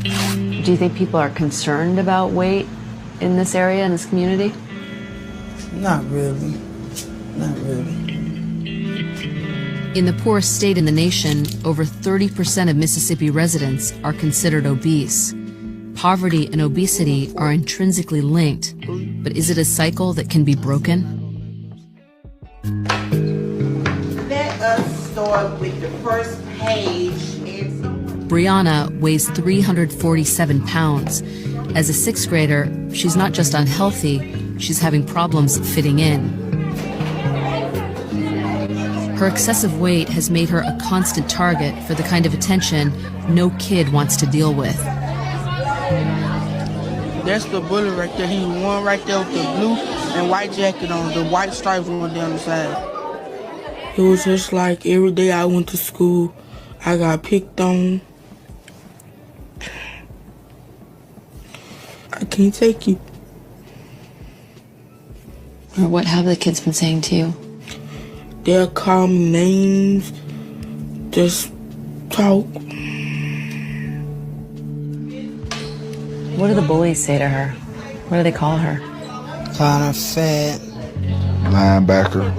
Do you think people are concerned about weight in this area, in this community? Not really. Not really. In the poorest state in the nation, over 30% of Mississippi residents are considered obese. Poverty and obesity are intrinsically linked, but is it a cycle that can be broken? Let us start with the first page. Briana weighs 347 pounds. As a sixth grader, she's not just unhealthy, she's having problems fitting in. Her excessive weight has made her a constant target for the kind of attention no kid wants to deal with. That's the bullet right there. He was one right there with the blue and white jacket on, the white stripes going down the side. It was just like every day I went to school, I got picked on. I can't take you. Or what have the kids been saying to you? They'll call me names, just talk. What do the bullies say to her? What do they call her? Kind of fat. Linebacker.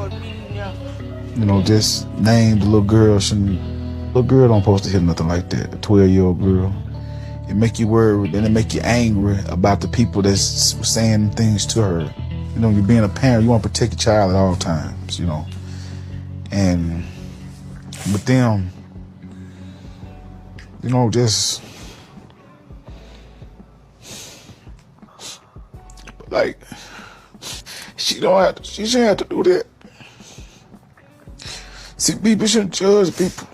You know, just name the little girl. Little girl don't supposed to hear nothing like that. A 12-year-old girl. It make you worried, and it make you angry about the people that's saying things to her. You know, you're being a parent, you want to protect your child at all times, you know. And with them, you know, just like she shouldn't have to do that. See, people shouldn't judge people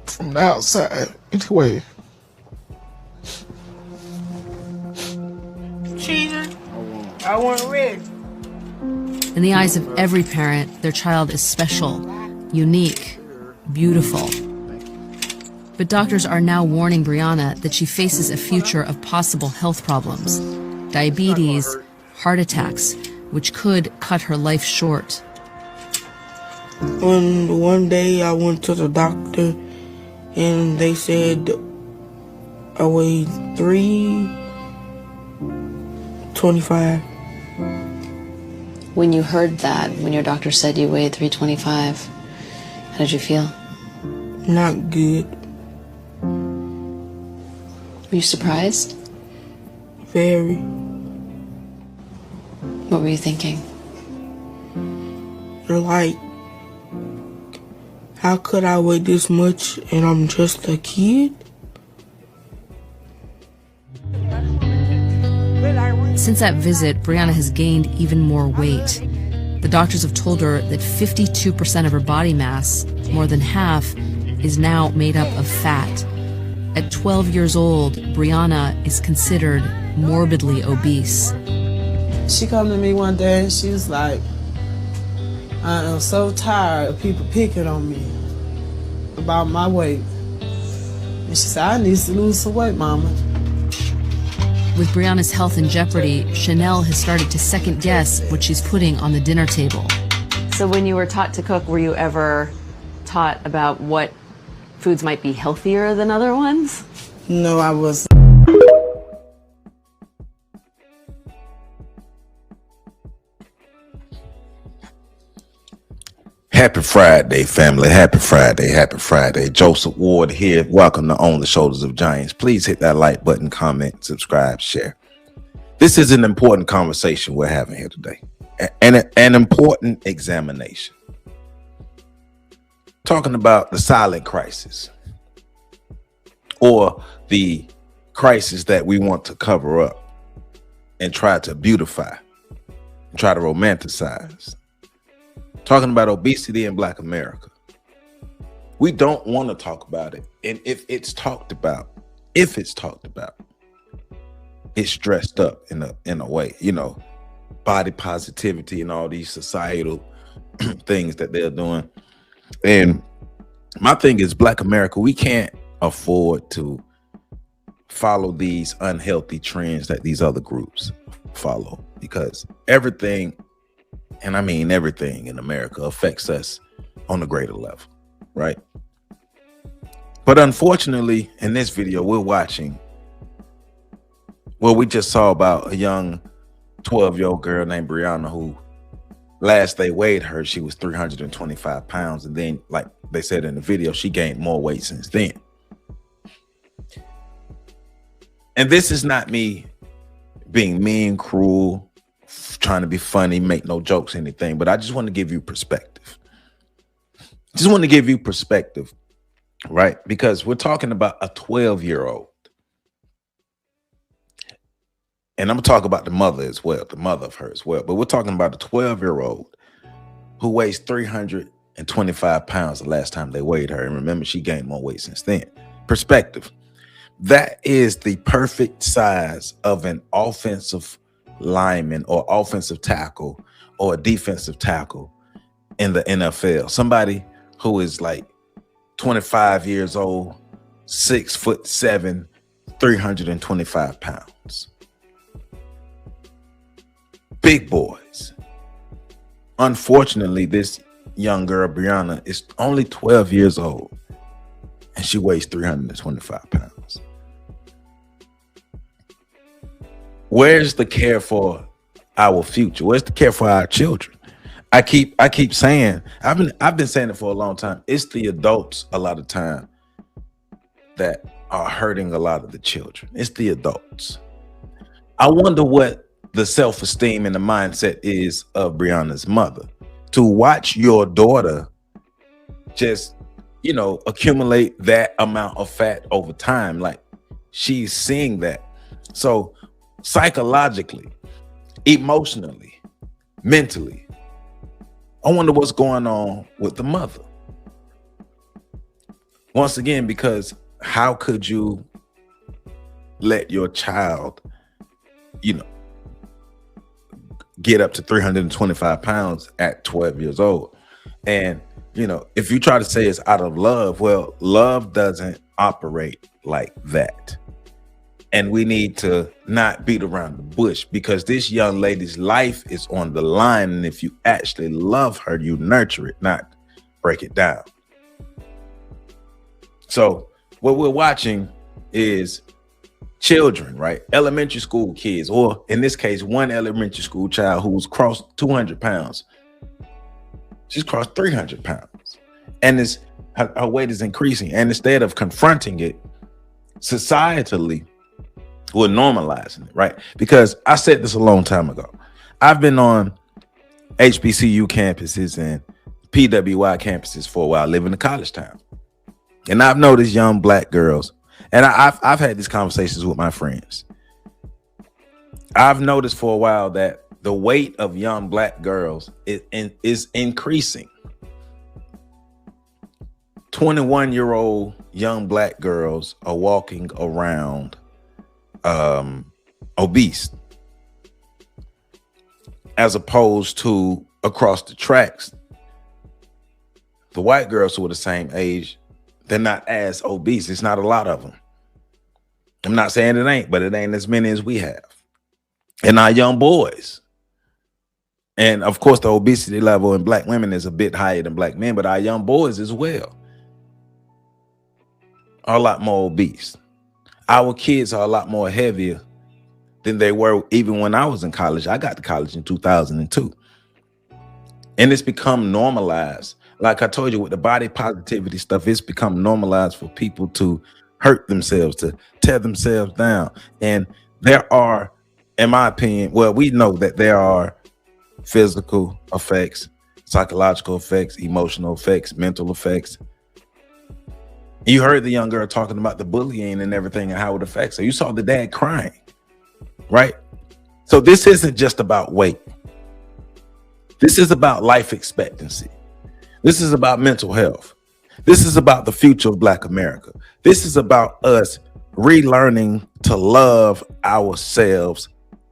from the outside anyway. Cheater, I want red. In the eyes of every parent, their child is special, unique, beautiful. But doctors are now warning Briana that she faces a future of possible health problems, diabetes, heart attacks, which could cut her life short. One day I went to the doctor and they said I weighed 325. When you heard that, when your doctor said you weighed 325, how did you feel? Not good. Were you surprised? Very. What were you thinking? Like, how could I weigh this much and I'm just a kid? Since that visit, Briana has gained even more weight. The doctors have told her that 52% of her body mass, more than half, is now made up of fat. At 12 years old, Briana is considered morbidly obese. She come to me one day and she was like, I am so tired of people picking on me about my weight. And she said, I need to lose some weight, Mama. With Briana's health in jeopardy, Chanel has started to second guess what she's putting on the dinner table. So when you were taught to cook, were you ever taught about what foods might be healthier than other ones? No, I wasn't. Happy Friday, family. Happy Friday. Happy Friday. Joseph Ward here. Welcome to On the Shoulders of Giants. Please hit that like button, comment, subscribe, share. This is an important conversation we're having here today. And an important examination. Talking about the silent crisis. Or the crisis that we want to cover up and try to beautify. And try to romanticize. Talking about obesity in Black America. We don't want to talk about it. And if it's talked about, it's dressed up in a way, you know, body positivity and all these societal things that they're doing. And my thing is, Black America, we can't afford to follow these unhealthy trends that these other groups follow, because everything, and I mean everything in America, affects us on a greater level, right? But unfortunately, in this video, we're watching Well, we just saw about a young 12-year-old girl named Briana who last they weighed her, she was 325 pounds. And then, like they said in the video, she gained more weight since then. And this is not me being mean, cruel, trying to be funny, make no jokes, anything, but I just want to give you perspective. Just want to give you perspective, right? Because we're talking about a 12-year-old. And I'm gonna talk about the mother as well, the mother of her as well. But we're talking about a 12-year-old who weighs 325 pounds the last time they weighed her. And remember, she gained more weight since then. Perspective. That is the perfect size of an offensive lineman or offensive tackle or a defensive tackle in the NFL. Somebody who is like 25 years old, 6'7", 325 pounds. Big boys. Unfortunately, this young girl, Briana, is only 12 years old and she weighs 325 pounds. Where's the care for our future? Where's the care for our children? I keep saying, I've been saying it for a long time. It's the adults a lot of time that are hurting a lot of the children. It's the adults. I wonder what the self-esteem and the mindset is of Briana's mother to watch your daughter just, accumulate that amount of fat over time. Like, she's seeing that. So psychologically, emotionally, mentally, I wonder what's going on with the mother. Once again, because how could you let your child, get up to 325 pounds at 12 years old? And, if you try to say it's out of love, well, love doesn't operate like that. And we need to not beat around the bush, because this young lady's life is on the line. And if you actually love her, you nurture it, not break it down. So what we're watching is children, right? Elementary school kids, or in this case, one elementary school child who's crossed 200 pounds. She's crossed 300 pounds. And her weight is increasing. And instead of confronting it societally, we're normalizing it, right? Because I said this a long time ago. I've been on HBCU campuses and PWI campuses for a while, living in a college town. And I've noticed young black girls, and I've had these conversations with my friends. I've noticed for a while that the weight of young black girls is increasing. 21-year-old young black girls are walking around obese, as opposed to across the tracks, the white girls who are the same age, they're not as obese. It's not a lot of them. I'm not saying it ain't, but it ain't as many as we have. And our young boys, and of course the obesity level in black women is a bit higher than black men, but our young boys as well are a lot more obese. Our kids are a lot more heavier than they were even when I was in college. I got to college in 2002. And it's become normalized. Like I told you, with the body positivity stuff, it's become normalized for people to hurt themselves, to tear themselves down. And there are, in my opinion, well, we know that there are physical effects, psychological effects, emotional effects, mental effects. You heard the young girl talking about the bullying and everything and how it affects her. You saw the dad crying, right? So this isn't just about weight. This is about life expectancy. This is about mental health. This is about the future of Black America. This is about us relearning to love ourselves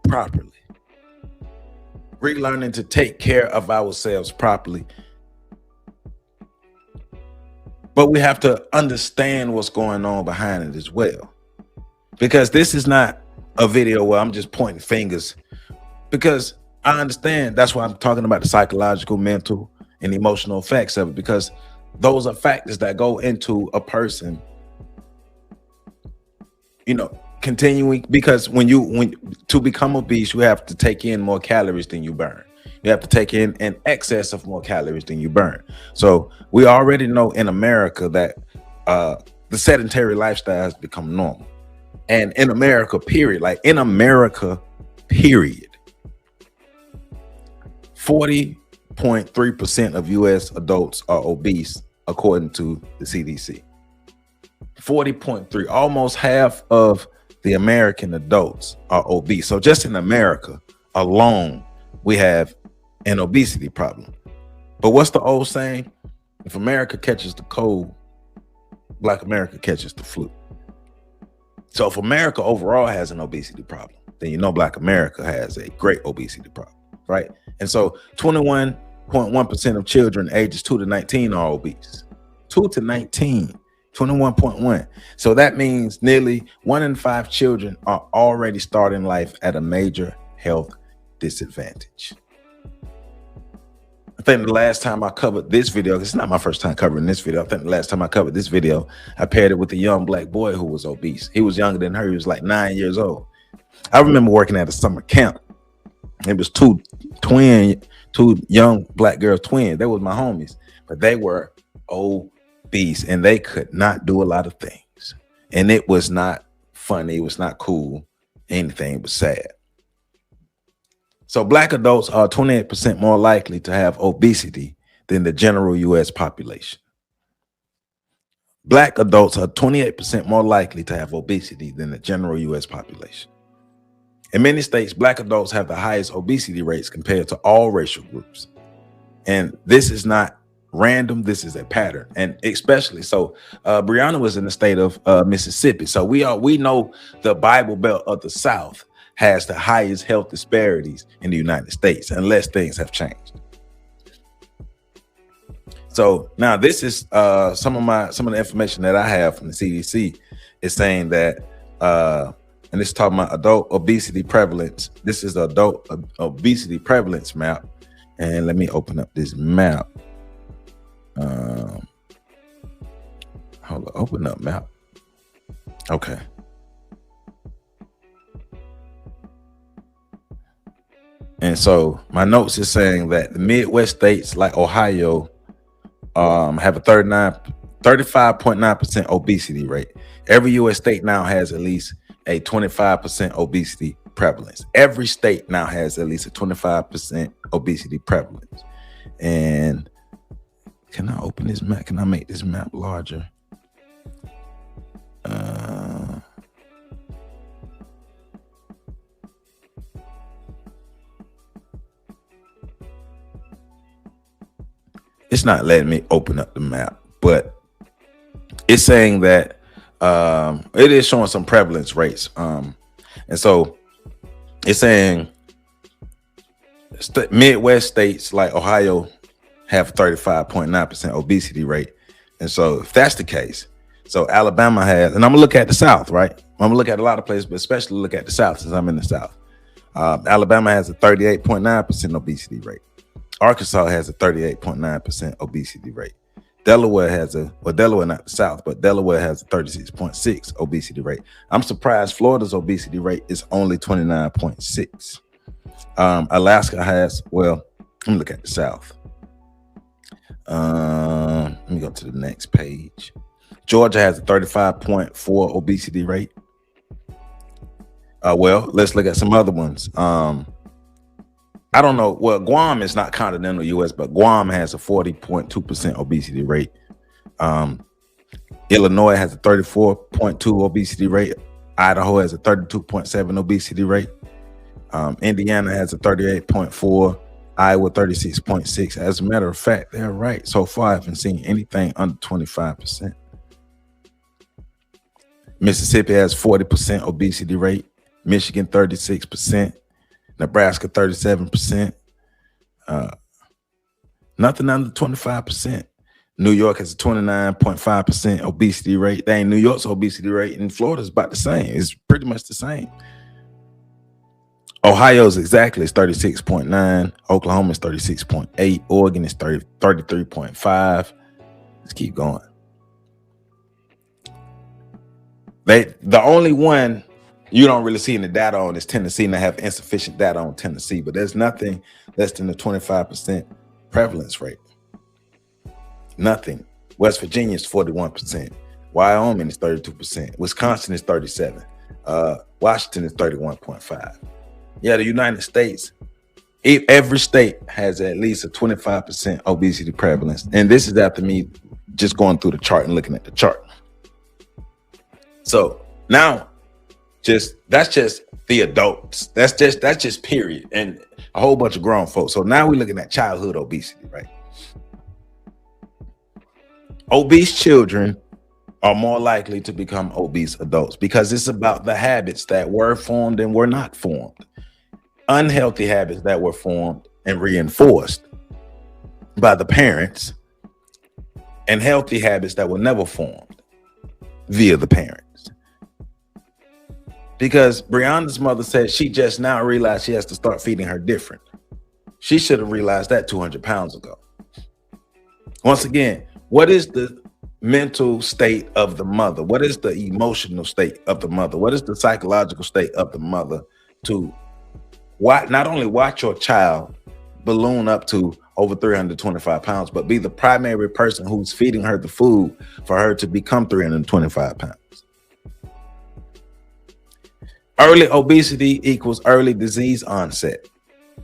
properly. Relearning to take care of ourselves properly. But we have to understand what's going on behind it as well. Because this is not a video where I'm just pointing fingers. Because I understand, that's why I'm talking about the psychological, mental, and emotional effects of it. Because those are factors that go into a person, continuing, because when to become obese, you have to take in more calories than you burn. You have to take in an excess of more calories than you burn. So we already know in America that the sedentary lifestyle has become normal. And in America, period, 40.3% of US adults are obese, according to the CDC. 40.3, almost half of the American adults are obese. So just in America alone, we have an obesity problem. But what's the old saying? If America catches the cold, Black America catches the flu. So if America overall has an obesity problem, then you know Black America has a great obesity problem, right? And so 21.1% of children ages 2 to 19 are obese. 2 to 19, 21.1. So that means nearly 1 in 5 children are already starting life at a major health disadvantage. I think the last time I covered this video, it's not my first time covering this video. I think the last time I covered this video, I paired it with a young Black boy who was obese. He was younger than her. He was like 9 years old. I remember working at a summer camp. It was two young Black girls, twins. They was my homies, but they were obese and they could not do a lot of things. And it was not funny. It was not cool. Anything but sad. So Black adults are 28% more likely to have obesity than the general US population. Black adults are 28% more likely to have obesity than the general US population. In many states, Black adults have the highest obesity rates compared to all racial groups. And this is not random, this is a pattern. And especially so, Briana was in the state of Mississippi. So we know the Bible Belt of the South has the highest health disparities in the United States, unless things have changed. So now this is some of the information that I have from the CDC is saying that, and this is talking about adult obesity prevalence. This is the adult obesity prevalence map. And let me open up this map. Hold on, open up map. Okay. And so my notes is saying that the Midwest states like Ohio have a 35.9% obesity rate. Every U.S. state now has at least a 25% obesity prevalence. Every state now has at least a 25% obesity prevalence. And can I open this map? Can I make this map larger? It's not letting me open up the map, but it's saying that it is showing some prevalence rates. And so it's saying Midwest states like Ohio have 35.9% obesity rate. And so if that's the case, so Alabama has, and I'm gonna look at the South, right? I'm gonna look at a lot of places, but especially look at the South since I'm in the South. Alabama has a 38.9% obesity rate. Arkansas has a 38.9% obesity rate. Delaware has Delaware not the South, but Delaware has a 36.6 obesity rate. I'm surprised Florida's obesity rate is only 29.6. Alaska has, well, let me look at the South. Let me go to the next page. Georgia has a 35.4 obesity rate. Well, let's look at some other ones. I don't know. Well, Guam is not continental U.S., but Guam has a 40.2% obesity rate. Illinois has a 34.2 obesity rate. Idaho has a 32.7 obesity rate. Indiana has a 38.4. Iowa 36.6. As a matter of fact, they're right. So far, I haven't seen anything under 25%. Mississippi has 40% obesity rate. Michigan 36%. Nebraska 37%. Nothing under 25%. New York has a 29.5% obesity rate. Dang, New York's obesity rate in Florida is about the same. It's pretty much the same. Ohio's exactly is 36.9. Oklahoma's 36.8. Oregon is 33.5. Let's keep going. The only one you don't really see any data on is Tennessee, and I have insufficient data on Tennessee, but there's nothing less than the 25% prevalence rate. Nothing. West Virginia is 41%. Wyoming is 32%. Wisconsin is 37%. Washington is 31.5%. Yeah, the United States, every state has at least a 25% obesity prevalence. And this is after me just going through the chart and looking at the chart. So now, that's just the adults. That's just period. And a whole bunch of grown folks. So now we're looking at childhood obesity, right? Obese children are more likely to become obese adults because it's about the habits that were formed and were not formed. Unhealthy habits that were formed and reinforced by the parents, and healthy habits that were never formed via the parents. Because Brianna's mother said she just now realized she has to start feeding her different. She should have realized that 200 pounds ago. Once again, what is the mental state of the mother? What is the emotional state of the mother? What is the psychological state of the mother to not only watch your child balloon up to over 325 pounds, but be the primary person who's feeding her the food for her to become 325 pounds? Early obesity equals early disease onset,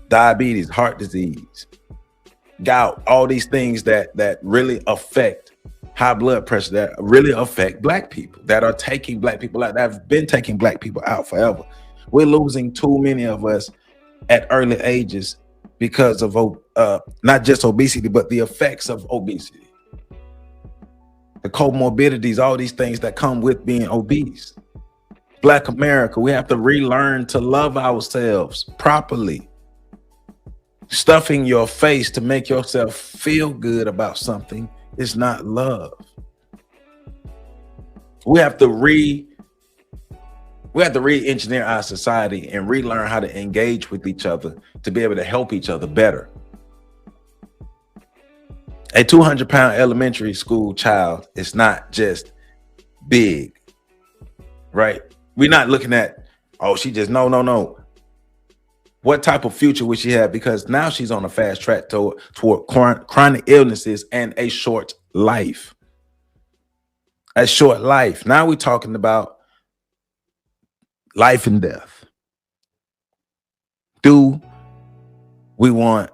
diabetes, heart disease, gout, all these things that really affect high blood pressure, that really affect Black people, that are taking Black people out, that have been taking Black people out forever. We're losing too many of us at early ages because of not just obesity, but the effects of obesity, the comorbidities, all these things that come with being obese. Black America, we have to relearn to love ourselves properly. Stuffing your face to make yourself feel good about something is not love. We have to re-engineer our society and relearn how to engage with each other to be able to help each other better. A 200-pound elementary school child is not just big, right? We're not looking at, oh, she just, no. What type of future would she have? Because now she's on a fast track toward chronic illnesses and a short life. A short life. Now we're talking about life and death. Do we want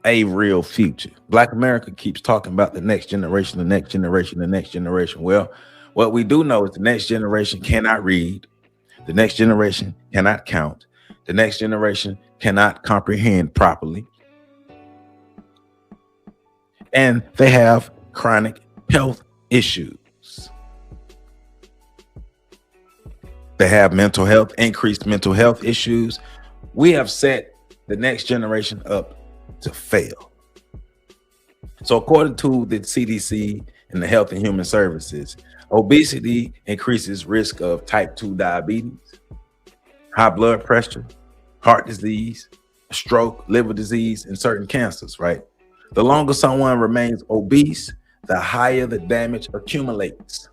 a real future? Black America keeps talking about the next generation, the next generation, the next generation. Well, what we do know is the next generation cannot read. The next generation cannot count. The next generation cannot comprehend properly. And they have chronic health issues. They have mental health, increased mental health issues. We have set the next generation up to fail. So according to the CDC and the Health and Human Services, obesity increases risk of type 2 diabetes, high blood pressure, heart disease, stroke, liver disease, and certain cancers, right? The longer someone remains obese, the higher the damage accumulates.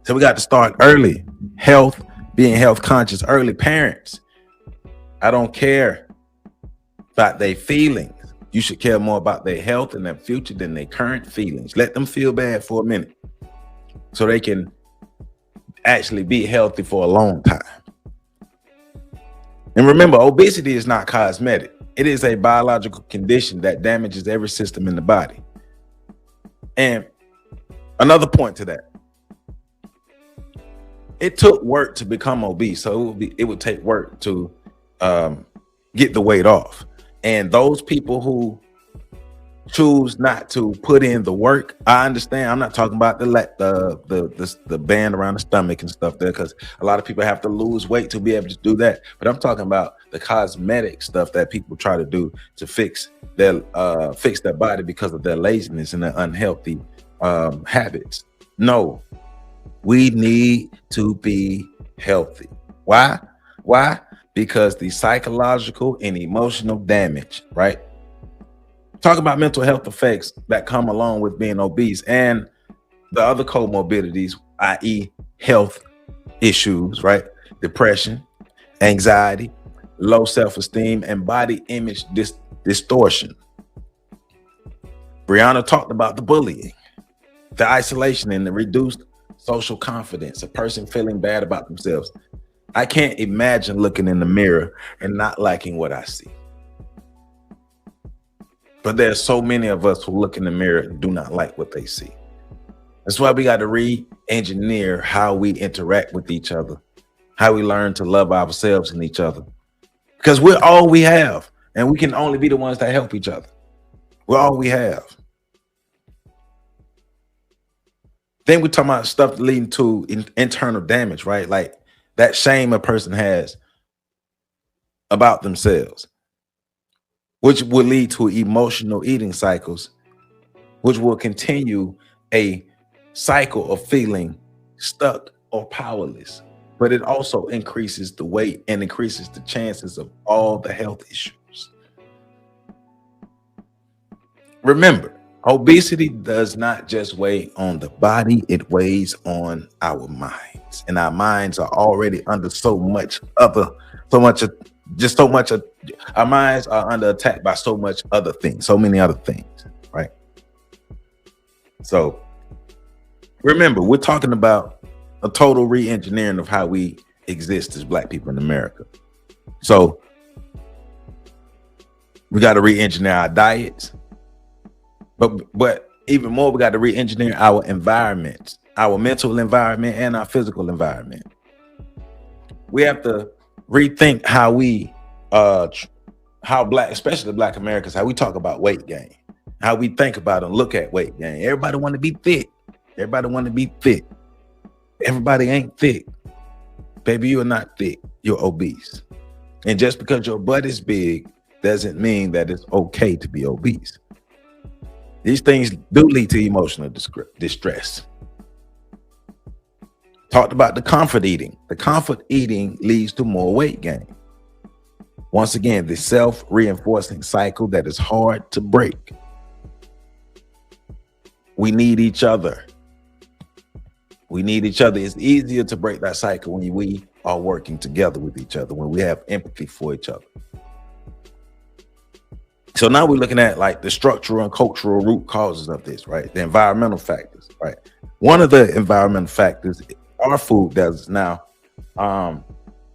So we got to start early. Being health conscious early. Parents, I don't care about their feelings. You should care more about their health and their future than their current feelings. Let them feel bad for a minute so they can actually be healthy for a long time. And remember, obesity is not cosmetic. It is a biological condition that damages every system in the body. And another point to that, it took work to become obese. So it would take work to get the weight off. And those people who choose not to put in the work, I understand. I'm not talking about the band around the stomach and stuff there, because a lot of people have to lose weight to be able to do that. But I'm talking about the cosmetic stuff that people try to do to fix their body because of their laziness and their unhealthy habits. No, we need to be healthy. Why? Because the psychological and emotional damage, right? Talk about mental health effects that come along with being obese and the other comorbidities, i.e. health issues, right? Depression, anxiety, low self-esteem, and body image distortion. Briana talked about the bullying, the isolation, and the reduced social confidence, a person feeling bad about themselves. I can't imagine looking in the mirror and not liking what I see. But there's so many of us who look in the mirror and do not like what they see. That's why we got to re-engineer how we interact with each other, how we learn to love ourselves and each other. Because we're all we have, and we can only be the ones that help each other. We're all we have. Then we're talking about stuff leading to internal damage, right? Like that shame a person has about themselves, which will lead to emotional eating cycles, which will continue a cycle of feeling stuck or powerless. But it also increases the weight and increases the chances of all the health issues. Remember, obesity does not just weigh on the body, it weighs on our minds. And our minds are already under our minds are under attack by so much other things, so many other things, right? So remember, we're talking about a total re-engineering of how we exist as Black people in America. So we got to re-engineer our diets, but even more, we got to re-engineer our environments, our mental environment and our physical environment. We have to rethink how we, especially Black Americans, how we talk about weight gain, how we think about and look at weight gain. Everybody want to be thick. Everybody want to be thick. Everybody ain't thick. Baby, you are not thick. You're obese. And just because your butt is big doesn't mean that it's okay to be obese. These things do lead to emotional distress. Talked about the comfort eating. The comfort eating leads to more weight gain. Once again, the self-reinforcing cycle that is hard to break. We need each other. We need each other. It's easier to break that cycle when we are working together with each other, when we have empathy for each other. So now we're looking at like the structural and cultural root causes of this, right? The environmental factors, right? One of the environmental factors are food deserts. Now, I'm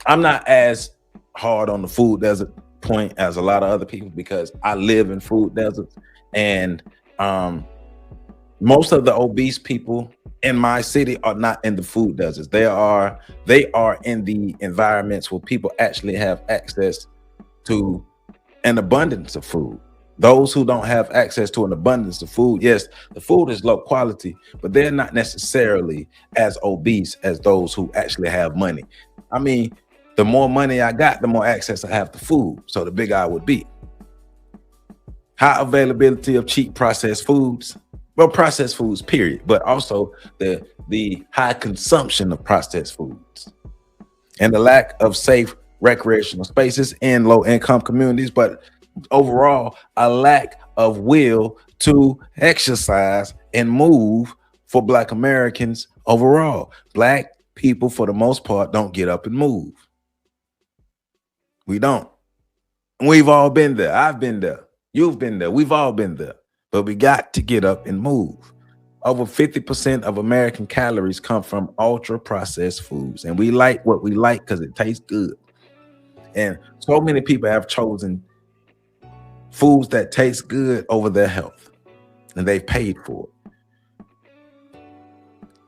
not as hard on the food desert point as a lot of other people because I live in food deserts, and most of the obese people in my city are not in the food deserts. They are in the environments where people actually have access to an abundance of food. Those who don't have access to an abundance of food, yes, the food is low quality, but they're not necessarily as obese as those who actually have money. I mean, the more money I got, the more access I have to food, so the bigger I would be. High availability of cheap processed foods, well, processed foods, period, but also the high consumption of processed foods and the lack of safe recreational spaces in low-income communities, but overall, a lack of will to exercise and move for Black Americans overall. Black people, for the most part, don't get up and move. We don't. We've all been there. I've been there. You've been there. We've all been there. But we got to get up and move. Over 50% of American calories come from ultra-processed foods, and we like what we like because it tastes good. And so many people have chosen foods that taste good over their health, and they've paid for it.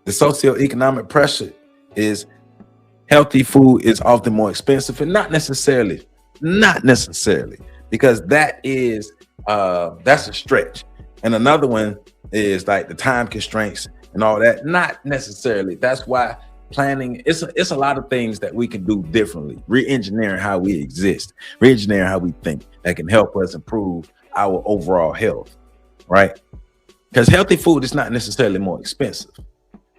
The socioeconomic pressure is healthy food is often more expensive, and not necessarily, because that's a stretch. And another one is like the time constraints and all that. Not necessarily. That's why planning, it's a lot of things that we can do differently. Re-engineering how we exist, re-engineering how we think, that can help us improve our overall health, right? Because healthy food is not necessarily more expensive,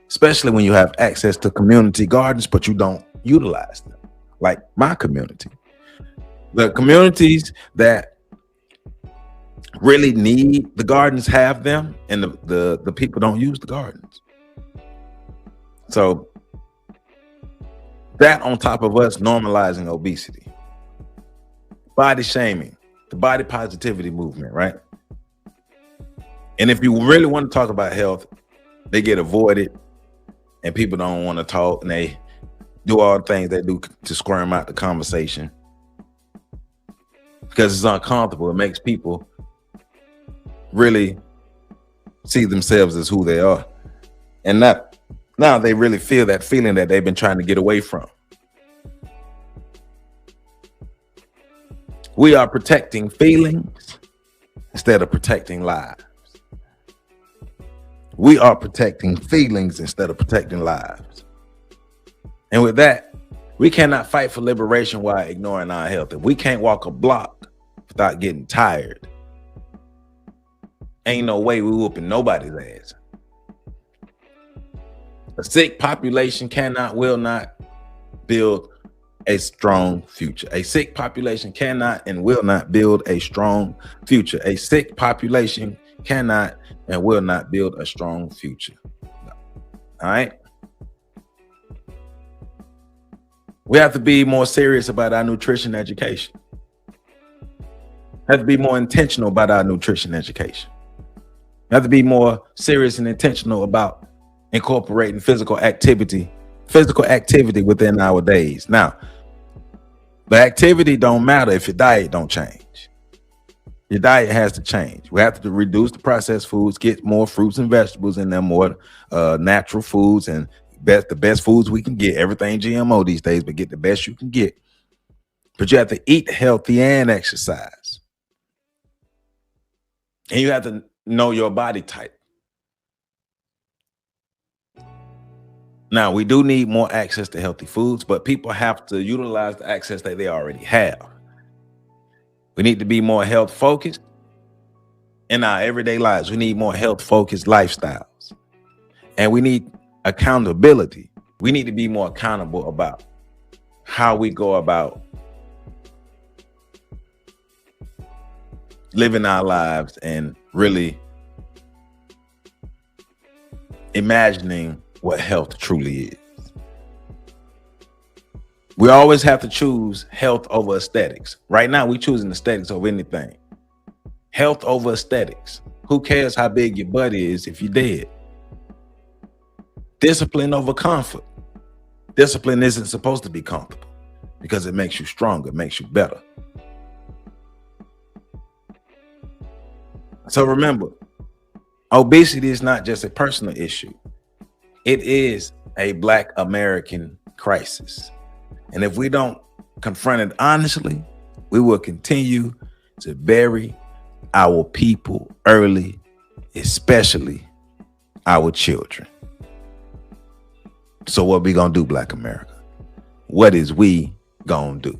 especially when you have access to community gardens, but you don't utilize them. Like my community. The communities that really need the gardens have them, and the people don't use the gardens. So That on top of us normalizing obesity, body shaming, the body positivity movement, right? And if you really want to talk about health, they get avoided and people don't want to talk, and they do all the things they do to squirm out the conversation because it's uncomfortable. It makes people really see themselves as who they are. And now they really feel that feeling that they've been trying to get away from. We are protecting feelings instead of protecting lives. We are protecting feelings instead of protecting lives. And with that, we cannot fight for liberation while ignoring our health. If we can't walk a block without getting tired, ain't no way we whooping nobody's ass. A sick population will not build a strong future. A sick population cannot and will not build a strong future. A sick population cannot and will not build a strong future. All right. We have to be more serious about our nutrition education. We have to be more intentional about our nutrition education. We have to be more serious and intentional about incorporating physical activity within our days. Now, the activity don't matter if your diet don't change. Your diet has to change. We have to reduce the processed foods, get more fruits and vegetables in there, more natural foods, and the best foods we can get. Everything GMO these days, but get the best you can get. But you have to eat healthy and exercise. And you have to know your body type. Now, we do need more access to healthy foods, but people have to utilize the access that they already have. We need to be more health focused in our everyday lives. We need more health focused lifestyles. And we need accountability. We need to be more accountable about how we go about living our lives and really imagining what health truly is. We always have to choose health over aesthetics. Right now, we're choosing aesthetics over anything. Health over aesthetics. Who cares how big your butt is if you're dead? Discipline over comfort. Discipline isn't supposed to be comfortable because it makes you stronger, it makes you better. So remember, obesity is not just a personal issue. It is a Black American crisis. And if we don't confront it honestly, we will continue to bury our people early, especially our children. So what we gonna do, Black America? What is we gonna do?